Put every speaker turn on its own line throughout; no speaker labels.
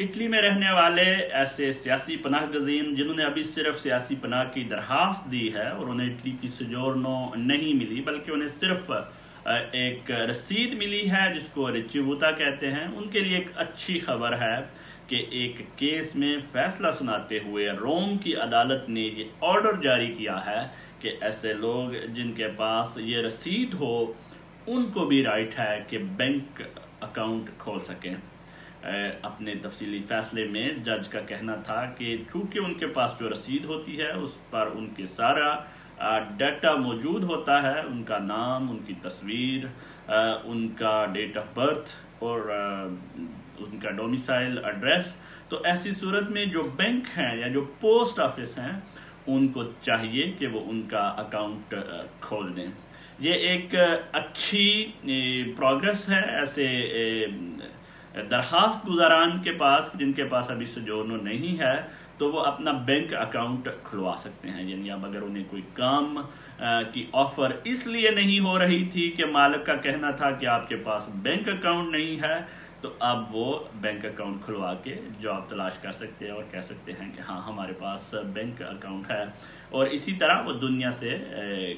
Italy میں رہنے والے ایسے سیاسی پناہ گزین جنہوں نے ابھی صرف سیاسی پناہ کی درخواست دی ہے اور انہیں اٹلی کی سجورنو نہیں ملی بلکہ انہیں صرف ایک رسید ملی ہے جس کو ریچیووتا کہتے ہیں، ان کے لیے ایک اچھی خبر ہے کہ ایک کیس میں فیصلہ سناتے ہوئے روم کی عدالت نے یہ آرڈر جاری کیا ہے کہ ایسے لوگ جن کے پاس یہ رسید ہو ان کو بھی رائٹ ہے کہ بینک اکاؤنٹ کھول سکیں۔ اپنے تفصیلی فیصلے میں جج کا کہنا تھا کہ چونکہ ان کے پاس جو رسید ہوتی ہے اس پر ان کے سارا ڈیٹا موجود ہوتا ہے، ان کا نام، ان کی تصویر، ان کا ڈیٹ آف برتھ اور ان کا ڈومیسائل ایڈریس، تو ایسی صورت میں جو بینک ہیں یا جو پوسٹ آفس ہیں ان کو چاہیے کہ وہ ان کا اکاؤنٹ کھول دیں۔ یہ ایک اچھی پروگرس ہے ایسے درخواست گزاران کے پاس جن کے پاس ابھی سجورنو نہیں ہے، تو وہ اپنا بینک اکاؤنٹ کھلوا سکتے ہیں۔ یعنی اب اگر انہیں کوئی کام کی آفر اس لیے نہیں ہو رہی تھی کہ مالک کا کہنا تھا کہ آپ کے پاس بینک اکاؤنٹ نہیں ہے، تو اب وہ بینک اکاؤنٹ کھلوا کے جاب تلاش کر سکتے ہیں اور کہہ سکتے ہیں کہ ہاں ہمارے پاس بینک اکاؤنٹ ہے، اور اسی طرح وہ دنیا سے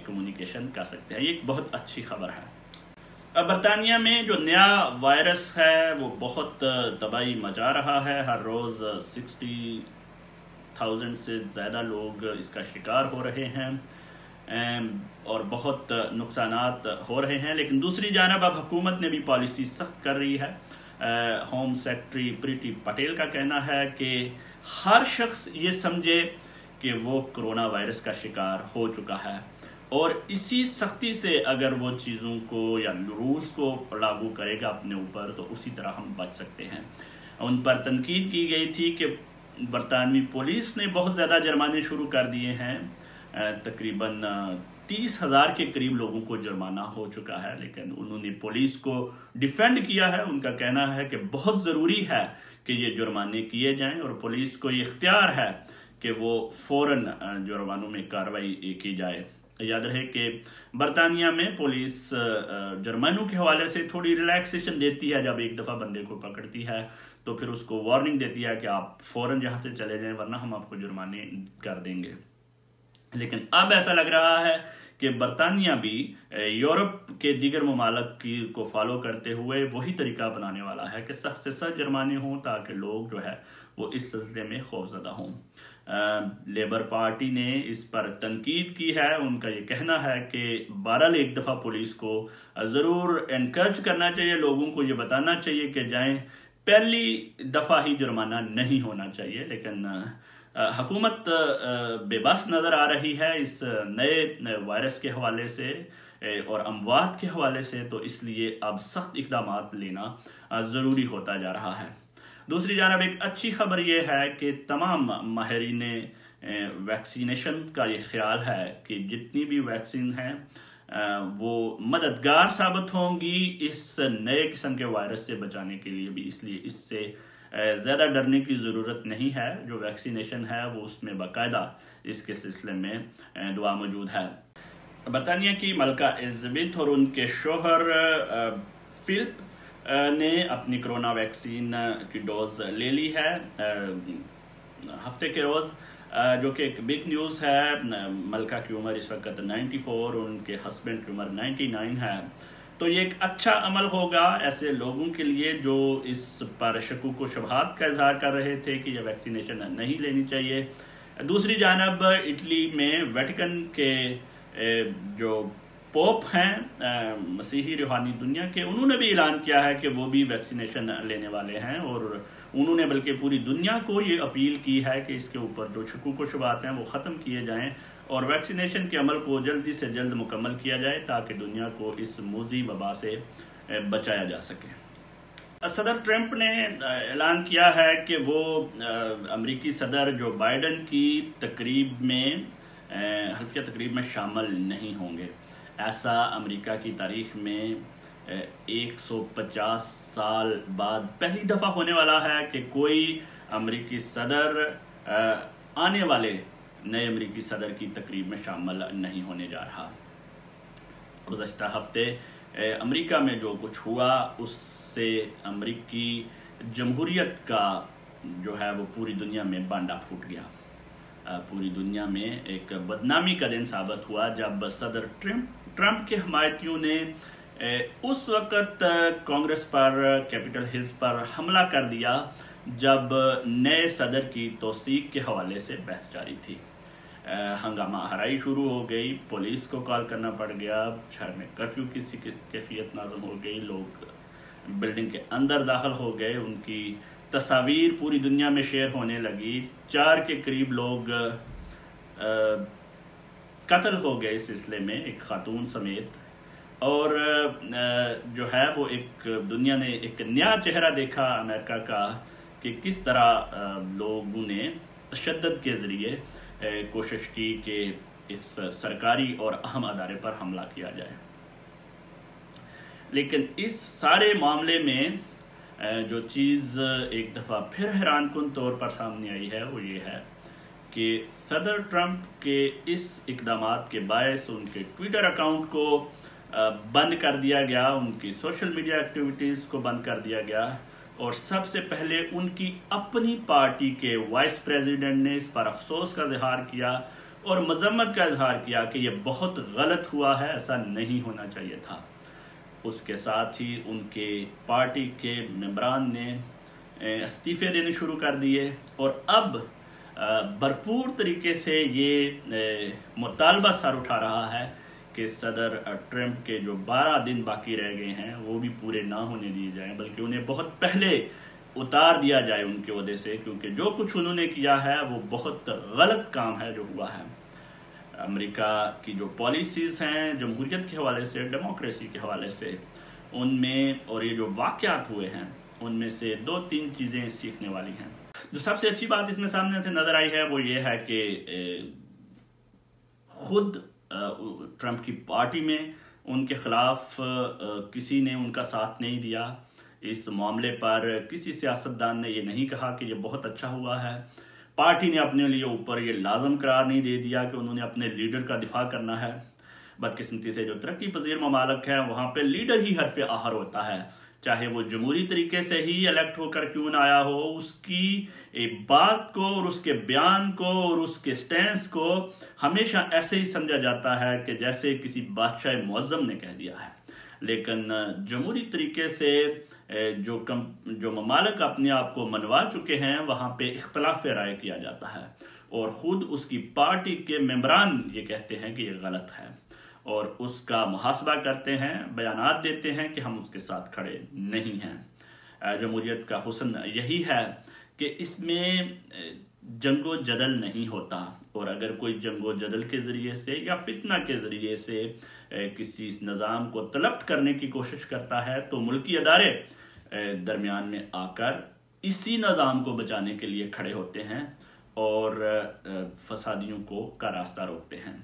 کمیونیکیشن کر سکتے ہیں۔ یہ ایک بہت اچھی خبر ہے۔ برطانیہ میں جو نیا وائرس ہے وہ بہت تباہی مچا رہا ہے، ہر روز 60,000 سے زیادہ لوگ اس کا شکار ہو رہے ہیں اور بہت نقصانات ہو رہے ہیں، لیکن دوسری جانب اب حکومت نے بھی پالیسی سخت کر رہی ہے۔ ہوم سیکرٹری پریٹی پٹیل کا کہنا ہے کہ ہر شخص یہ سمجھے کہ وہ کرونا وائرس کا شکار ہو چکا ہے، اور اسی سختی سے اگر وہ چیزوں کو یا رولز کو لاگو کرے گا اپنے اوپر تو اسی طرح ہم بچ سکتے ہیں۔ ان پر تنقید کی گئی تھی کہ برطانوی پولیس نے بہت زیادہ جرمانے شروع کر دیے ہیں، تقریباً 30,000 کے قریب لوگوں کو جرمانہ ہو چکا ہے، لیکن انہوں نے پولیس کو ڈیفینڈ کیا ہے۔ ان کا کہنا ہے کہ بہت ضروری ہے کہ یہ جرمانے کیے جائیں اور پولیس کو یہ اختیار ہے کہ وہ فوراً جرمانوں میں کارروائی کی جائے۔ یاد رہے کہ برطانیہ میں پولیس جرمانوں کے حوالے سے تھوڑی ریلیکسیشن دیتی ہے، جب ایک دفعہ بندے کو پکڑتی ہے تو پھر اس کو وارننگ دیتی ہے کہ آپ فوراً یہاں سے چلے جائیں ورنہ ہم آپ کو جرمانے کر دیں گے۔ لیکن اب ایسا لگ رہا ہے کہ برطانیہ بھی یورپ کے دیگر ممالک کو فالو کرتے ہوئے وہی طریقہ اپنانے والا ہے کہ سخت سے سخت جرمانے ہوں تاکہ لوگ جو ہے وہ اس سلسلے میں خوفزدہ ہوں۔ لیبر پارٹی نے اس پر تنقید کی ہے۔ ان کا یہ کہنا ہے کہ بہرحال ایک دفعہ پولیس کو ضرور انکریج کرنا چاہیے، لوگوں کو یہ بتانا چاہیے کہ جائیں، پہلی دفعہ ہی جرمانہ نہیں ہونا چاہیے، لیکن حکومت بے بس نظر آ رہی ہے اس نئے وائرس کے حوالے سے اور اموات کے حوالے سے، تو اس لیے اب سخت اقدامات لینا ضروری ہوتا جا رہا ہے۔ دوسری جانب ایک اچھی خبر یہ ہے کہ تمام ماہرین ویکسینیشن کا یہ خیال ہے کہ جتنی بھی ویکسین ہیں وہ مددگار ثابت ہوں گی اس نئے قسم کے وائرس سے بچانے کے لیے بھی، اس لیے اس سے زیادہ ڈرنے کی ضرورت نہیں ہے۔ جو ویکسینیشن ہے وہ اس میں باقاعدہ اس کے سلسلے میں دعا موجود ہے۔ برطانیہ کی ملکہ الزبیتھ اور ان کے شوہر فلپ نے اپنی کرونا ویکسین کی ڈوز لے لی ہے ہفتے کے روز، جو کہ ایک بگ نیوز ہے۔ ملکہ کی عمر اس وقت 94 اور ان کے ہسبینڈ کی عمر 99 ہے، تو یہ ایک اچھا عمل ہوگا ایسے لوگوں کے لیے جو اس پر شکوک و شبہات کا اظہار کر رہے تھے کہ یہ ویکسینیشن نہیں لینی چاہیے۔ دوسری جانب اٹلی میں ویٹیکن کے جو پوپ ہیں مسیحی روحانی دنیا کے، انہوں نے بھی اعلان کیا ہے کہ وہ بھی ویکسینیشن لینے والے ہیں، اور انہوں نے بلکہ پوری دنیا کو یہ اپیل کی ہے کہ اس کے اوپر جو شکوک و شبہات ہیں وہ ختم کیے جائیں اور ویکسینیشن کے عمل کو جلدی سے جلد مکمل کیا جائے تاکہ دنیا کو اس موذی وبا سے بچایا جا سکے۔ صدر ٹرمپ نے اعلان کیا ہے کہ وہ امریکی صدر جو بائیڈن کی تقریب میں حلفیہ تقریب میں شامل نہیں ہوں گے۔ ایسا امریکہ کی تاریخ میں 150 سال بعد پہلی دفعہ ہونے والا ہے کہ کوئی امریکی صدر آنے والے نئے امریکی صدر کی تقریب میں شامل نہیں ہونے جا رہا۔ گزشتہ ہفتے امریکہ میں جو کچھ ہوا اس سے امریکی جمہوریت کا جو ہے وہ پوری دنیا میں بانڈا پھوٹ گیا. پوری دنیا میں ایک بدنامی کا دن ثابت ہوا جب صدر ٹرمپ کے حمایتیوں نے اس وقت کانگریس پر کیپٹل ہلز پر حملہ کر دیا جب نئے صدر کی توثیق کے حوالے سے بحث جاری تھی. ہنگامہ ہرائی شروع ہو گئی، پولیس کو کال کرنا پڑ گیا، شہر میں کرفیو کی کیفیت نازم ہو گئی، لوگ بلڈنگ کے اندر داخل ہو گئے، ان کی تصاویر پوری دنیا میں شیئر ہونے لگی. 4 کے قریب لوگ قتل ہو گئے اس سلسلے میں، ایک خاتون سمیت. اور جو ہے وہ ایک دنیا نے ایک نیا چہرہ دیکھا امریکہ کا کہ کس طرح لوگوں نے تشدد کے ذریعے کوشش کی کہ اس سرکاری اور اہم ادارے پر حملہ کیا جائے. لیکن اس سارے معاملے میں جو چیز ایک دفعہ پھر حیران کن طور پر سامنے آئی ہے وہ یہ ہے کہ صدر ٹرمپ کے اس اقدامات کے باعث ان کے ٹویٹر اکاؤنٹ کو بند کر دیا گیا، ان کی سوشل میڈیا ایکٹیویٹیز کو بند کر دیا گیا، اور سب سے پہلے ان کی اپنی پارٹی کے وائس پریزیڈنٹ نے اس پر افسوس کا اظہار کیا اور مذمت کا اظہار کیا کہ یہ بہت غلط ہوا ہے، ایسا نہیں ہونا چاہیے تھا. اس کے ساتھ ہی ان کے پارٹی کے ممبران نے استعفے دینے شروع کر دیے، اور اب بھرپور طریقے سے یہ مطالبہ سر اٹھا رہا ہے کہ صدر ٹرمپ کے جو 12 دن باقی رہ گئے ہیں وہ بھی پورے نہ ہونے دیے جائیں، بلکہ انہیں بہت پہلے اتار دیا جائے ان کے عہدے سے، کیونکہ جو کچھ انہوں نے کیا ہے وہ بہت غلط کام ہے جو ہوا ہے. امریکہ کی جو پالیسیز ہیں جمہوریت کے حوالے سے، ڈیموکریسی کے حوالے سے، ان میں اور یہ جو واقعات ہوئے ہیں ان میں سے 2-3 چیزیں سیکھنے والی ہیں. جو سب سے اچھی بات اس میں سامنے سے نظر آئی ہے وہ یہ ہے کہ خود ٹرمپ کی پارٹی میں ان کے خلاف کسی نے ان کا ساتھ نہیں دیا. اس معاملے پر کسی سیاستدان نے یہ نہیں کہا کہ یہ بہت اچھا ہوا ہے. پارٹی نے اپنے لیے اوپر یہ لازم قرار نہیں دے دیا کہ انہوں نے اپنے لیڈر کا دفاع کرنا ہے. بدقسمتی سے جو ترقی پذیر ممالک ہیں وہاں پہ لیڈر ہی حرف آخر ہوتا ہے، چاہے وہ جمہوری طریقے سے ہی الیکٹ ہو کر کیوں نہ آیا ہو. اس کی بات کو اور اس کے بیان کو اور اس کے سٹینس کو ہمیشہ ایسے ہی سمجھا جاتا ہے کہ جیسے کسی بادشاہ معظم نے کہہ دیا ہے. لیکن جمہوری طریقے سے جو ممالک اپنے آپ کو منوا چکے ہیں وہاں پہ اختلاف رائے کیا جاتا ہے، اور خود اس کی پارٹی کے ممبران یہ کہتے ہیں کہ یہ غلط ہے اور اس کا محاسبہ کرتے ہیں، بیانات دیتے ہیں کہ ہم اس کے ساتھ کھڑے نہیں ہیں. جمہوریت کا حسن یہی ہے کہ اس میں جنگ و جدل نہیں ہوتا، اور اگر کوئی جنگ و جدل کے ذریعے سے یا فتنہ کے ذریعے سے کسی نظام کو تلفٹ کرنے کی کوشش کرتا ہے تو ملکی ادارے درمیان میں آ کر اسی نظام کو بچانے کے لیے کھڑے ہوتے ہیں اور فسادیوں کا راستہ روکتے ہیں.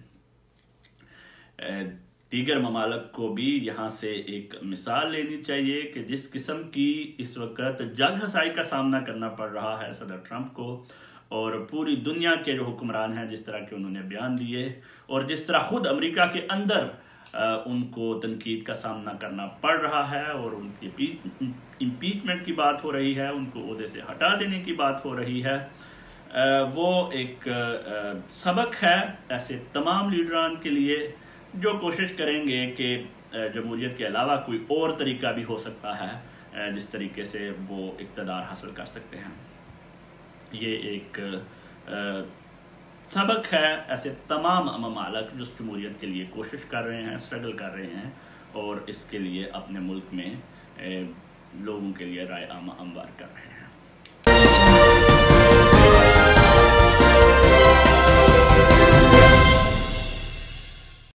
دیگر ممالک کو بھی یہاں سے ایک مثال لینی چاہیے کہ جس قسم کی اس وقت جگ ہسائی کا سامنا کرنا پڑ رہا ہے صدر ٹرمپ کو، اور پوری دنیا کے جو حکمران ہیں جس طرح کے انہوں نے بیان دیے، اور جس طرح خود امریکہ کے اندر ان کو تنقید کا سامنا کرنا پڑ رہا ہے اور ان کی امپیچمنٹ کی بات ہو رہی ہے، ان کو عہدے سے ہٹا دینے کی بات ہو رہی ہے. وہ ایک سبق ہے ایسے تمام لیڈران کے لیے جو کوشش کریں گے کہ جمہوریت کے علاوہ کوئی اور طریقہ بھی ہو سکتا ہے جس طریقے سے وہ اقتدار حاصل کر سکتے ہیں. یہ ایک سبق ہے ایسے تمام ممالک جو جمہوریت کے لیے کوشش کر رہے ہیں، اسٹرگل کر رہے ہیں، اور اس کے لیے اپنے ملک میں لوگوں کے لیے رائے عامہ ہموار کر رہے ہیں.